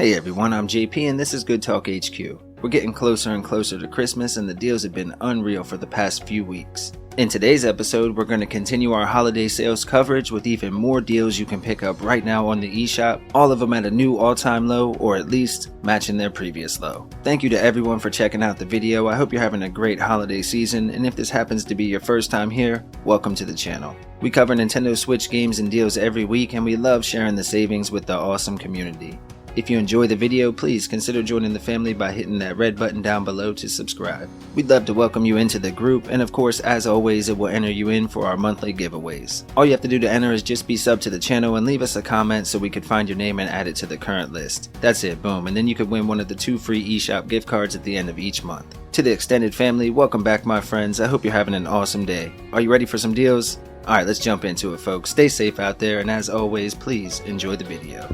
Hey everyone, I'm JP and this is Good Talk HQ. We're getting closer and closer to Christmas and the deals have been unreal for the past few weeks. In today's episode, we're going to continue our holiday sales coverage with even more deals you can pick up right now on the eShop, all of them at a new all-time low or at least matching their previous low. Thank you to everyone for checking out the video. I hope you're having a great holiday season, and if this happens to be your first time here, welcome to the channel. We cover Nintendo Switch games and deals every week and we love sharing the savings with the awesome community. If you enjoy the video, please consider joining the family by hitting that red button down below to subscribe. We'd love to welcome you into the group, and of course, as always, it will enter you in for our monthly giveaways. All you have to do to enter is just be sub to the channel and leave us a comment so we could find your name and add it to the current list. That's it, boom, and then you could win one of the 2 free eShop gift cards at the end of each month. To the extended family, welcome back my friends. I hope you're having an awesome day. Are you ready for some deals? Alright, let's jump into it folks. Stay safe out there, and as always, please enjoy the video.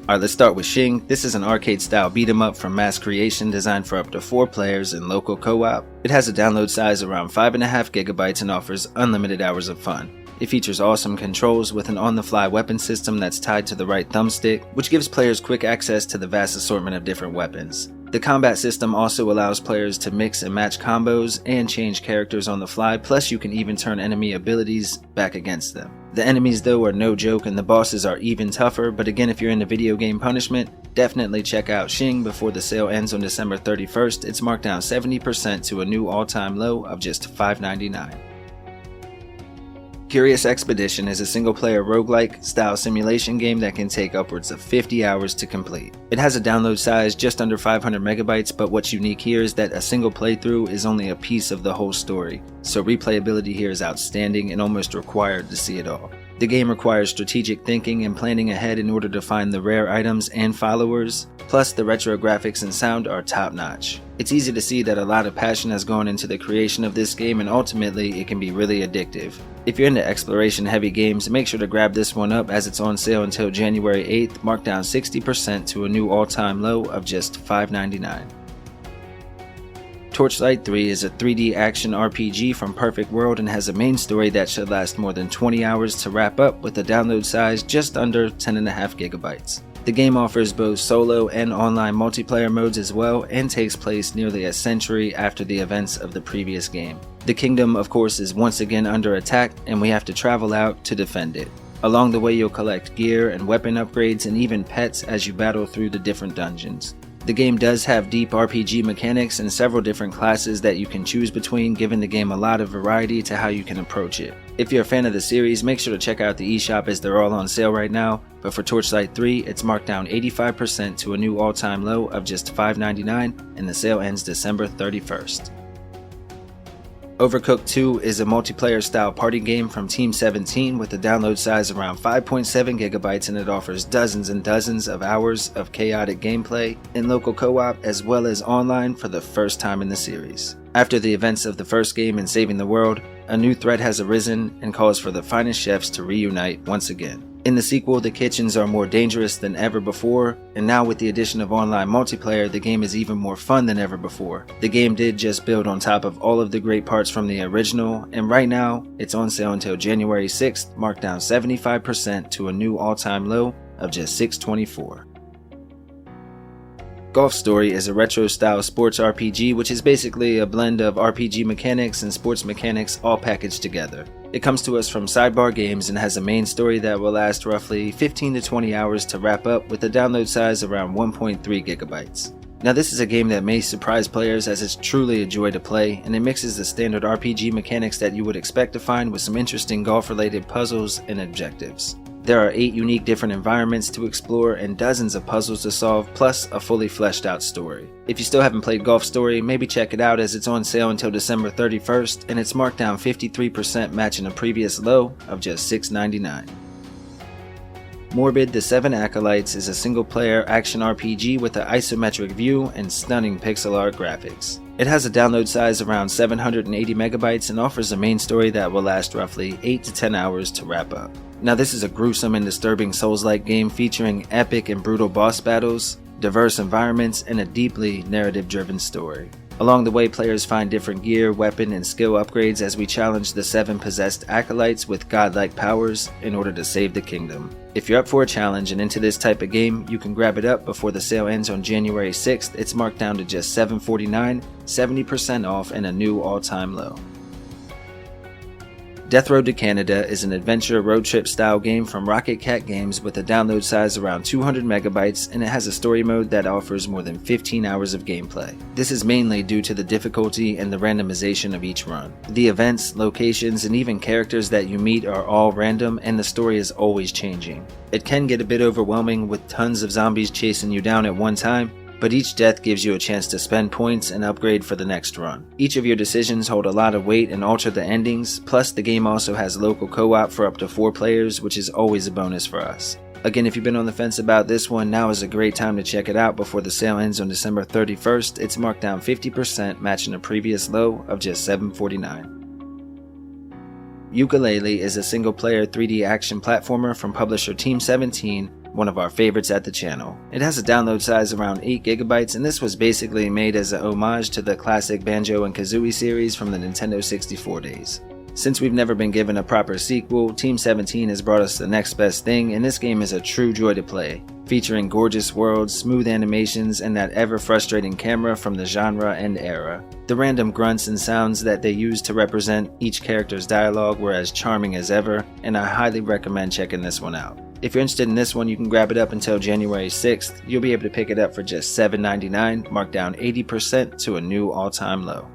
Alright, let's start with Shing. This is an arcade-style beat-em-up from Mass Creation designed for up to 4 players in local co-op. It has a download size around 5.5 GB and offers unlimited hours of fun. It features awesome controls with an on-the-fly weapon system that's tied to the right thumbstick, which gives players quick access to the vast assortment of different weapons. The combat system also allows players to mix and match combos and change characters on the fly, plus you can even turn enemy abilities back against them. The enemies though are no joke and the bosses are even tougher, but again if you're into video game punishment, definitely check out Shing before the sale ends on December 31st. It's marked down 70% to a new all-time low of just $5.99. Curious Expedition is a single-player roguelike style simulation game that can take upwards of 50 hours to complete. It has a download size just under 500 megabytes, but what's unique here is that a single playthrough is only a piece of the whole story, so replayability here is outstanding and almost required to see it all. The game requires strategic thinking and planning ahead in order to find the rare items and followers, plus the retro graphics and sound are top-notch. It's easy to see that a lot of passion has gone into the creation of this game and ultimately it can be really addictive. If you're into exploration heavy games, make sure to grab this one up as it's on sale until January 8th, marked down 60% to a new all-time low of just $5.99. Torchlight 3 is a 3D action RPG from Perfect World and has a main story that should last more than 20 hours to wrap up with a download size just under 10.5 gigabytes. The game offers both solo and online multiplayer modes as well and takes place nearly a century after the events of the previous game. The kingdom of course is once again under attack and we have to travel out to defend it. Along the way you'll collect gear and weapon upgrades and even pets as you battle through the different dungeons. The game does have deep RPG mechanics and several different classes that you can choose between, giving the game a lot of variety to how you can approach it. If you're a fan of the series, make sure to check out the eShop as they're all on sale right now, but for Torchlight 3, it's marked down 85% to a new all-time low of just $5.99 and the sale ends December 31st. Overcooked 2 is a multiplayer style party game from Team 17 with a download size around 5.7 gigabytes and it offers dozens and dozens of hours of chaotic gameplay in local co-op as well as online for the first time in the series. After the events of the first game in Saving the World, a new threat has arisen and calls for the finest chefs to reunite once again. In the sequel, the kitchens are more dangerous than ever before, and now with the addition of online multiplayer, the game is even more fun than ever before. The game did just build on top of all of the great parts from the original, and right now, it's on sale until January 6th, marked down 75% to a new all-time low of just $6.24. Golf Story is a retro-style sports RPG which is basically a blend of RPG mechanics and sports mechanics all packaged together. It comes to us from Sidebar Games and has a main story that will last roughly 15 to 20 hours to wrap up with a download size around 1.3 gigabytes. Now this is a game that may surprise players as it's truly a joy to play and it mixes the standard RPG mechanics that you would expect to find with some interesting golf-related puzzles and objectives. There are 8 unique different environments to explore and dozens of puzzles to solve, plus a fully fleshed out story. If you still haven't played Golf Story, maybe check it out as it's on sale until December 31st and it's marked down 53% matching a previous low of just $6.99. Morbid: The 7 Acolytes is a single-player action RPG with an isometric view and stunning pixel art graphics. It has a download size around 780 megabytes and offers a main story that will last roughly 8 to 10 hours to wrap up. Now this is a gruesome and disturbing Souls-like game featuring epic and brutal boss battles, diverse environments, and a deeply narrative-driven story. Along the way, players find different gear, weapon, and skill upgrades as we challenge the 7 possessed Acolytes with godlike powers in order to save the kingdom. If you're up for a challenge and into this type of game, you can grab it up before the sale ends on January 6th. It's marked down to just $7.49, 70% off, and a new all-time low. Death Road to Canada is an adventure road trip style game from Rocket Cat Games with a download size around 200 megabytes, and it has a story mode that offers more than 15 hours of gameplay. This is mainly due to the difficulty and the randomization of each run. The events, locations, and even characters that you meet are all random, and the story is always changing. It can get a bit overwhelming with tons of zombies chasing you down at one time, but each death gives you a chance to spend points and upgrade for the next run. Each of your decisions hold a lot of weight and alter the endings, plus the game also has local co-op for up to 4 players, which is always a bonus for us. Again, if you've been on the fence about this one, now is a great time to check it out before the sale ends on December 31st. It's marked down 50%, matching a previous low of just $7.49. Yooka-Laylee is a single-player 3D action platformer from publisher Team 17, one of our favorites at the channel. It has a download size around 8 gigabytes, and this was basically made as a homage to the classic Banjo and Kazooie series from the Nintendo 64 days. Since we've never been given a proper sequel, Team 17 has brought us the next best thing, and this game is a true joy to play, featuring gorgeous worlds, smooth animations, and that ever-frustrating camera from the genre and era. The random grunts and sounds that they use to represent each character's dialogue were as charming as ever, and I highly recommend checking this one out. If you're interested in this one, you can grab it up until January 6th. You'll be able to pick it up for just $7.99, marked down 80% to a new all-time low.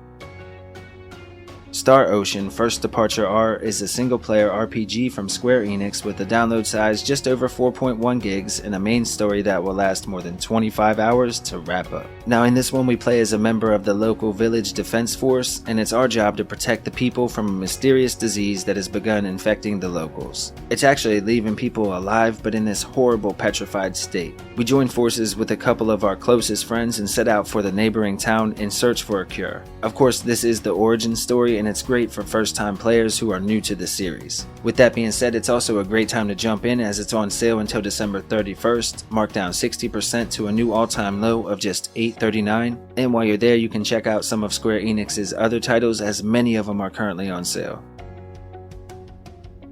Star Ocean First Departure R is a single-player RPG from Square Enix with a download size just over 4.1 gigs and a main story that will last more than 25 hours to wrap up. Now in this one we play as a member of the local village defense force, and it's our job to protect the people from a mysterious disease that has begun infecting the locals. It's actually leaving people alive, but in this horrible petrified state. We join forces with a couple of our closest friends and set out for the neighboring town in search for a cure. Of course, this is the origin story, and it's great for first-time players who are new to the series. With that being said, it's also a great time to jump in as it's on sale until December 31st, marked down 60% to a new all-time low of just $8.39. And while you're there, you can check out some of Square Enix's other titles, as many of them are currently on sale.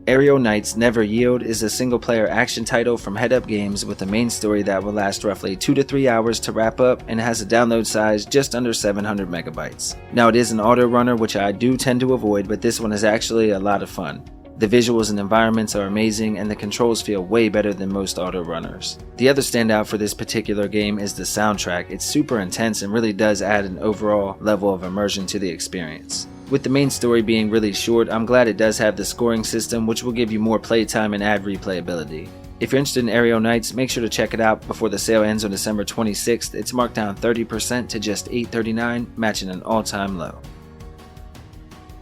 Aerial Knight's Never Yield is a single-player action title from Head Up Games with a main story that will last roughly 2 to 3 hours to wrap up, and has a download size just under 700 megabytes. Now it is an auto runner, which I do tend to avoid, but this one is actually a lot of fun. The visuals and environments are amazing, and the controls feel way better than most auto runners. The other standout for this particular game is the soundtrack. It's super intense and really does add an overall level of immersion to the experience. With the main story being really short, I'm glad it does have the scoring system, which will give you more playtime and add replayability. If you're interested in Aerial Knights, make sure to check it out before the sale ends on December 26th. It's marked down 30% to just $8.39, matching an all-time low.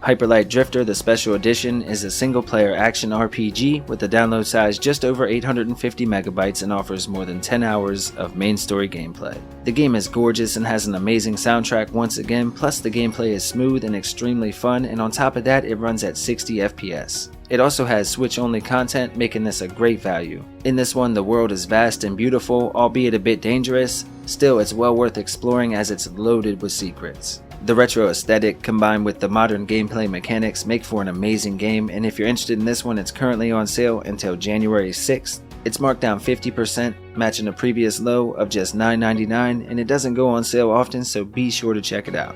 Hyperlight Drifter, the Special Edition, is a single-player action RPG with a download size just over 850 megabytes and offers more than 10 hours of main story gameplay. The game is gorgeous and has an amazing soundtrack once again, plus the gameplay is smooth and extremely fun, and on top of that, it runs at 60 FPS. It also has Switch-only content, making this a great value. In this one, the world is vast and beautiful, albeit a bit dangerous. Still, it's well worth exploring as it's loaded with secrets. The retro aesthetic combined with the modern gameplay mechanics make for an amazing game, and if you're interested in this one, it's currently on sale until January 6th. It's marked down 50%, matching a previous low of just $9.99, and it doesn't go on sale often, so be sure to check it out.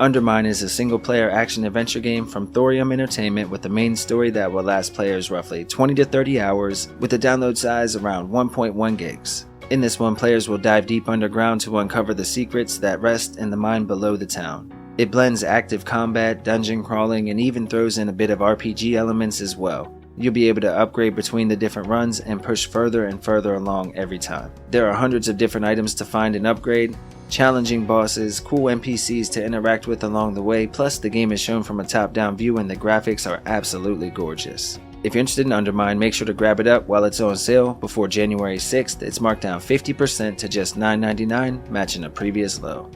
UnderMine is a single-player action-adventure game from Thorium Entertainment with a main story that will last players roughly 20 to 30 hours, with a download size around 1.1 gigs. In this one, players will dive deep underground to uncover the secrets that rest in the mine below the town. It blends active combat, dungeon crawling, and even throws in a bit of RPG elements as well. You'll be able to upgrade between the different runs and push further and further along every time. There are hundreds of different items to find and upgrade, challenging bosses, cool NPCs to interact with along the way, plus the game is shown from a top-down view and the graphics are absolutely gorgeous. If you're interested in UnderMine, make sure to grab it up while it's on sale before January 6th. It's marked down 50% to just $9.99, matching a previous low.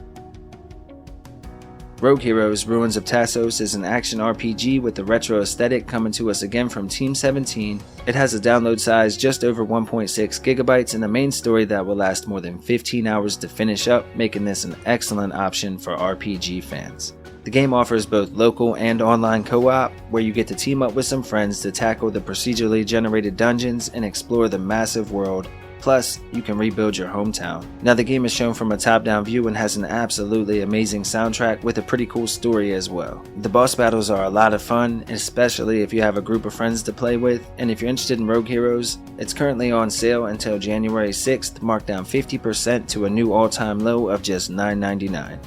Rogue Heroes Ruins of Tasos is an action RPG with a retro aesthetic coming to us again from Team 17. It has a download size just over 1.6 gigabytes and a main story that will last more than 15 hours to finish up, making this an excellent option for RPG fans. The game offers both local and online co-op, where you get to team up with some friends to tackle the procedurally generated dungeons and explore the massive world. Plus, you can rebuild your hometown. Now, the game is shown from a top-down view and has an absolutely amazing soundtrack with a pretty cool story as well. The boss battles are a lot of fun, especially if you have a group of friends to play with, and if you're interested in Rogue Heroes, it's currently on sale until January 6th, marked down 50% to a new all-time low of just $9.99.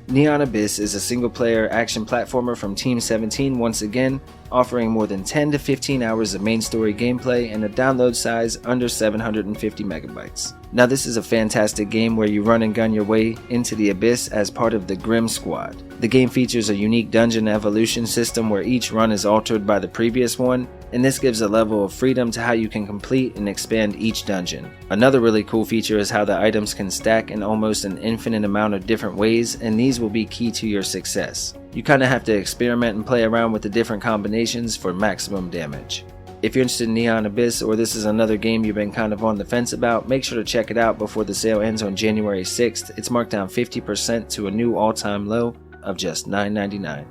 Neon Abyss is a single-player action platformer from Team 17 once again, offering more than 10 to 15 hours of main story gameplay and a download size under 750 megabytes. Now, this is a fantastic game where you run and gun your way into the Abyss as part of the Grim Squad. The game features a unique dungeon evolution system where each run is altered by the previous one, and this gives a level of freedom to how you can complete and expand each dungeon. Another really cool feature is how the items can stack in almost an infinite amount of different ways, and these will be key to your success. You kinda have to experiment and play around with the different combinations for maximum damage. If you're interested in Neon Abyss, or this is another game you've been kind of on the fence about, make sure to check it out before the sale ends on January 6th. It's marked down 50% to a new all-time low of just $9.99.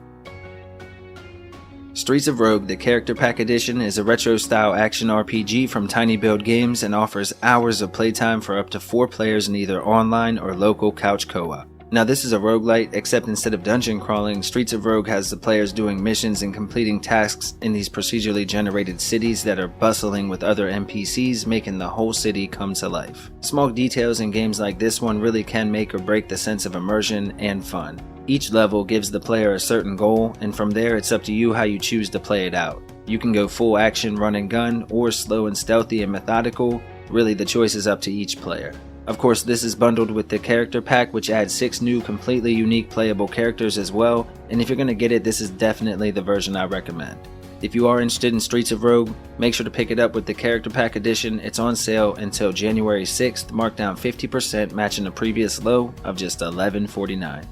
Streets of Rogue, the Character Pack Edition, is a retro-style action RPG from Tiny Build Games and offers hours of playtime for up to 4 players in either online or local couch co-op. Now, this is a roguelite, except instead of dungeon crawling, Streets of Rogue has the players doing missions and completing tasks in these procedurally generated cities that are bustling with other NPCs, making the whole city come to life. Small details in games like this one really can make or break the sense of immersion and fun. Each level gives the player a certain goal, and from there it's up to you how you choose to play it out. You can go full action run and gun, or slow and stealthy and methodical. Really, the choice is up to each player. Of course, this is bundled with the character pack, which adds 6 new completely unique playable characters as well, and if you're going to get it, this is definitely the version I recommend. If you are interested in Streets of Rogue, make sure to pick it up with the character pack edition. It's on sale until January 6th, marked down 50%, matching the previous low of just $11.49.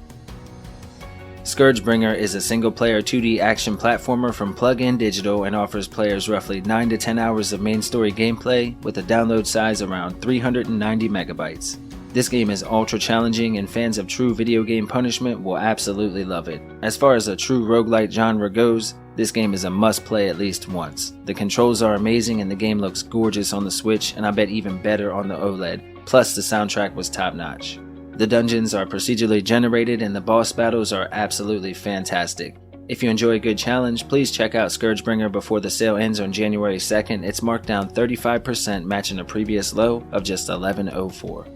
ScourgeBringer is a single-player 2D action platformer from Plug-In Digital and offers players roughly 9 to 10 hours of main story gameplay with a download size around 390 megabytes. This game is ultra challenging and fans of true video game punishment will absolutely love it. As far as a true roguelite genre goes, this game is a must-play at least once. The controls are amazing and the game looks gorgeous on the Switch, and I bet even better on the OLED, plus the soundtrack was top-notch. The dungeons are procedurally generated and the boss battles are absolutely fantastic. If you enjoy a good challenge, please check out ScourgeBringer before the sale ends on January 2nd. It's marked down 35%, matching a previous low of just $11.04.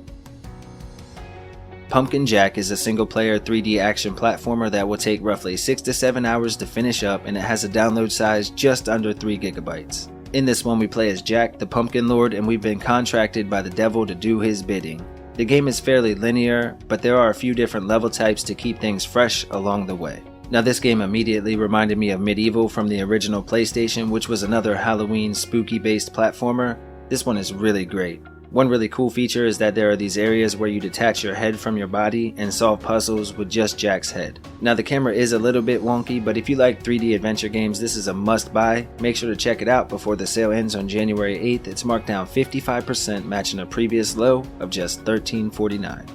Pumpkin Jack is a single-player 3D action platformer that will take roughly 6 to 7 hours to finish up, and it has a download size just under 3 gigabytes. In this one, we play as Jack, the Pumpkin Lord, and we've been contracted by the devil to do his bidding. The game is fairly linear, but there are a few different level types to keep things fresh along the way. Now, this game immediately reminded me of Medieval from the original PlayStation, which was another Halloween spooky-based platformer. This one is really great. One really cool feature is that there are these areas where you detach your head from your body and solve puzzles with just Jack's head. Now, the camera is a little bit wonky, but if you like 3D adventure games, this is a must-buy. Make sure to check it out before the sale ends on January 8th. It's marked down 55%, matching a previous low of just $13.49.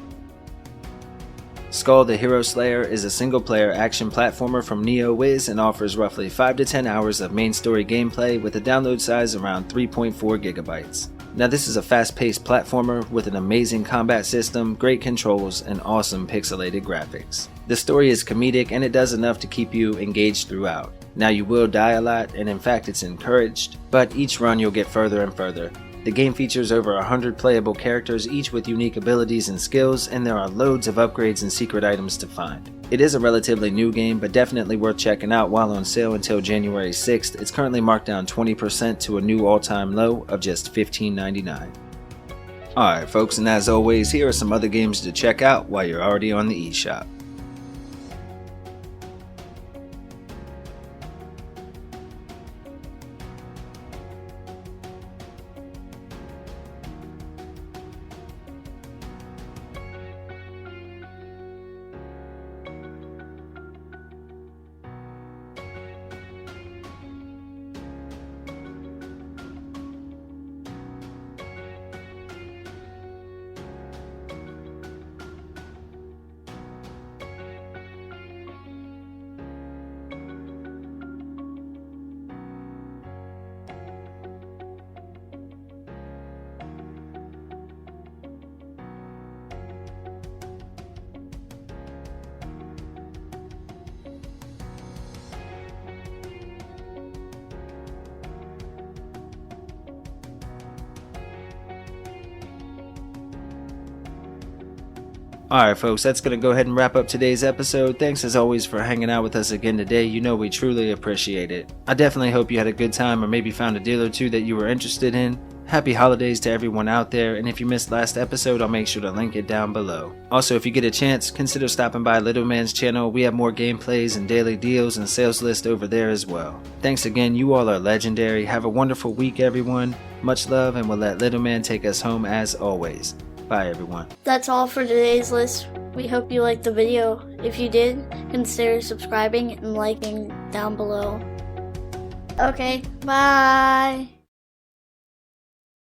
Skul the Hero Slayer is a single-player action platformer from NeoWiz and offers roughly 5 to 10 hours of main story gameplay with a download size around 3.4 gigabytes. Now, this is a fast-paced platformer with an amazing combat system, great controls, and awesome pixelated graphics. The story is comedic and it does enough to keep you engaged throughout. Now, you will die a lot, and in fact it's encouraged, but each run you'll get further and further. The game features over 100 playable characters, each with unique abilities and skills, and there are loads of upgrades and secret items to find. It is a relatively new game, but definitely worth checking out while on sale until January 6th. It's currently marked down 20% to a new all-time low of just $15.99. Alright folks, and as always, here are some other games to check out while you're already on the eShop. Alright folks, that's going to go ahead and wrap up today's episode. Thanks as always for hanging out with us again today. You know we truly appreciate it. I definitely hope you had a good time or maybe found a deal or two that you were interested in. Happy holidays to everyone out there, and if you missed last episode, I'll make sure to link it down below. Also, if you get a chance, consider stopping by Little Man's channel. We have more gameplays and daily deals and sales list over there as well. Thanks again, you all are legendary. Have a wonderful week everyone. Much love, and we'll let Little Man take us home as always. Bye everyone. That's all for today's list. We hope you liked the video. If you did, consider subscribing and liking down below. Okay, bye!